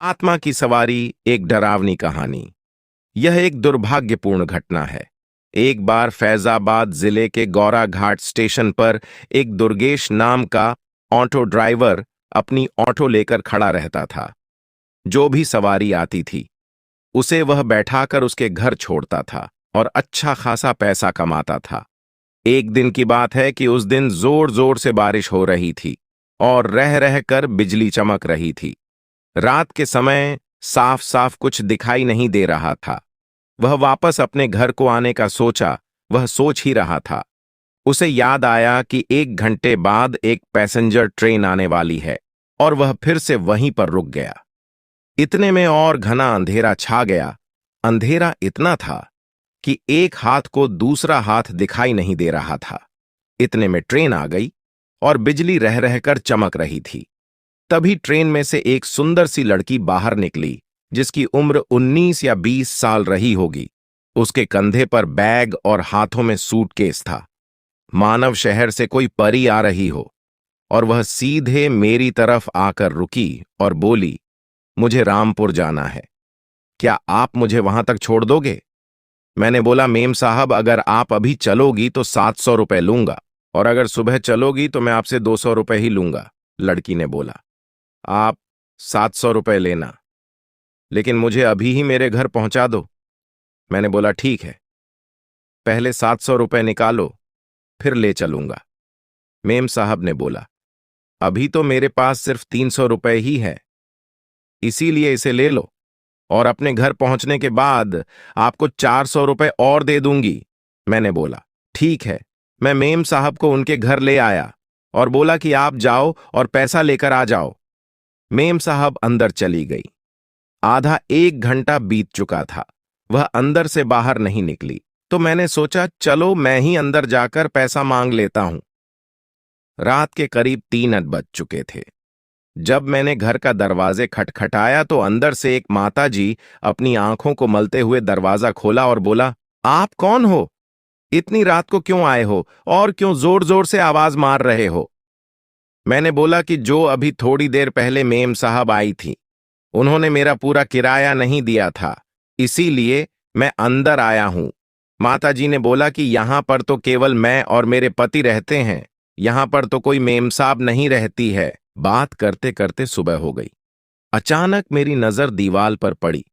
आत्मा की सवारी एक डरावनी कहानी। यह एक दुर्भाग्यपूर्ण घटना है। एक बार फैजाबाद जिले के गौरा घाट स्टेशन पर एक दुर्गेश नाम का ऑटो ड्राइवर अपनी ऑटो लेकर खड़ा रहता था। जो भी सवारी आती थी उसे वह बैठाकर उसके घर छोड़ता था और अच्छा खासा पैसा कमाता था। एक दिन की बात है कि उस दिन जोर जोर से बारिश हो रही थी और रह रह कर बिजली चमक रही थी। रात के समय साफ साफ कुछ दिखाई नहीं दे रहा था। वह वापस अपने घर को आने का सोचा। वह सोच ही रहा था, उसे याद आया कि 1 घंटे बाद एक पैसेंजर ट्रेन आने वाली है और वह फिर से वहीं पर रुक गया। इतने में और घना अंधेरा छा गया। अंधेरा इतना था कि एक हाथ को दूसरा हाथ दिखाई नहीं दे रहा था। इतने में ट्रेन आ गई और बिजली रह रहकर चमक रही थी। तभी ट्रेन में से एक सुंदर सी लड़की बाहर निकली, जिसकी उम्र 19 या 20 साल रही होगी। उसके कंधे पर बैग और हाथों में सूटकेस था। मानव शहर से कोई परी आ रही हो। और वह सीधे मेरी तरफ आकर रुकी और बोली, मुझे रामपुर जाना है, क्या आप मुझे वहां तक छोड़ दोगे? मैंने बोला, मेम साहब, अगर आप अभी चलोगी तो 700 रुपए लूंगा, और अगर सुबह चलोगी तो मैं आपसे 200 रुपए ही लूंगा। लड़की ने बोला, आप 700 रुपए लेना, लेकिन मुझे अभी ही मेरे घर पहुंचा दो। मैंने बोला, ठीक है, पहले 700 रुपए निकालो, फिर ले चलूंगा। मेम साहब ने बोला, अभी तो मेरे पास सिर्फ 300 रुपए ही है, इसीलिए इसे ले लो, और अपने घर पहुंचने के बाद आपको 400 रुपए और दे दूंगी। मैंने बोला, ठीक है। मैं मेम साहब को उनके घर ले आया और बोला कि आप जाओ और पैसा लेकर आ जाओ। मेम साहब अंदर चली गई। आधा 1 घंटा बीत चुका था। वह अंदर से बाहर नहीं निकली, तो मैंने सोचा, चलो मैं ही अंदर जाकर पैसा मांग लेता हूं। रात के करीब 3 बज चुके थे। जब मैंने घर का दरवाजे खटखटाया तो अंदर से एक माताजी अपनी आंखों को मलते हुए दरवाजा खोला और बोला, आप कौन हो? इतनी रात को क्यों आए हो और क्यों जोर जोर से आवाज मार रहे हो? मैंने बोला कि जो अभी थोड़ी देर पहले मेम साहब आई थी, उन्होंने मेरा पूरा किराया नहीं दिया था, इसीलिए मैं अंदर आया हूं। माताजी ने बोला कि यहां पर तो केवल मैं और मेरे पति रहते हैं, यहां पर तो कोई मेम साहब नहीं रहती है। बात करते करते सुबह हो गई। अचानक मेरी नजर दीवार पर पड़ी।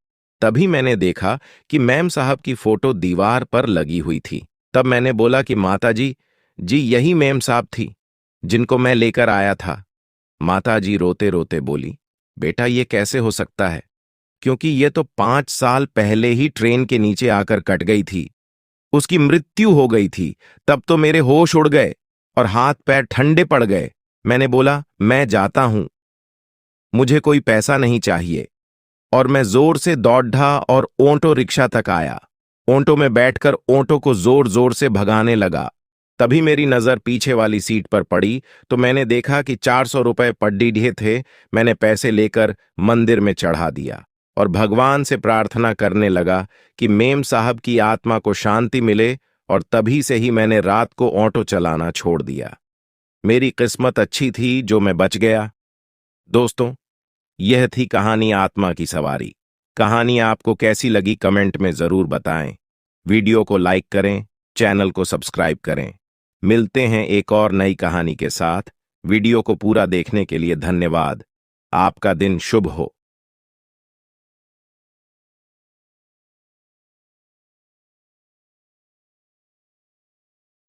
तभी मैंने देखा कि मेम साहब की फोटो दीवार पर लगी हुई थी। तब मैंने बोला कि माताजी, जी यही मेम साहब थी जिनको मैं लेकर आया था। माताजी रोते रोते बोली, बेटा ये कैसे हो सकता है, क्योंकि ये तो 5 साल पहले ही ट्रेन के नीचे आकर कट गई थी। उसकी मृत्यु हो गई थी। तब तो मेरे होश उड़ गए और हाथ पैर ठंडे पड़ गए। मैंने बोला, मैं जाता हूं, मुझे कोई पैसा नहीं चाहिए। और मैं जोर से दौड़ा और ऑटो रिक्शा तक आया। ऑटो में बैठकर ऑटो को जोर जोर से भगाने लगा। तभी मेरी नजर पीछे वाली सीट पर पड़ी तो मैंने देखा कि 400 रुपए पड्डीढे थे। मैंने पैसे लेकर मंदिर में चढ़ा दिया और भगवान से प्रार्थना करने लगा कि मेम साहब की आत्मा को शांति मिले, और तभी से ही मैंने रात को ऑटो चलाना छोड़ दिया। मेरी किस्मत अच्छी थी जो मैं बच गया। दोस्तों, यह थी कहानी आत्मा की सवारी। कहानी आपको कैसी लगी कमेंट में जरूर बताएं। वीडियो को लाइक करें, चैनल को सब्सक्राइब करें। मिलते हैं एक और नई कहानी के साथ। वीडियो को पूरा देखने के लिए धन्यवाद। आपका दिन शुभ हो।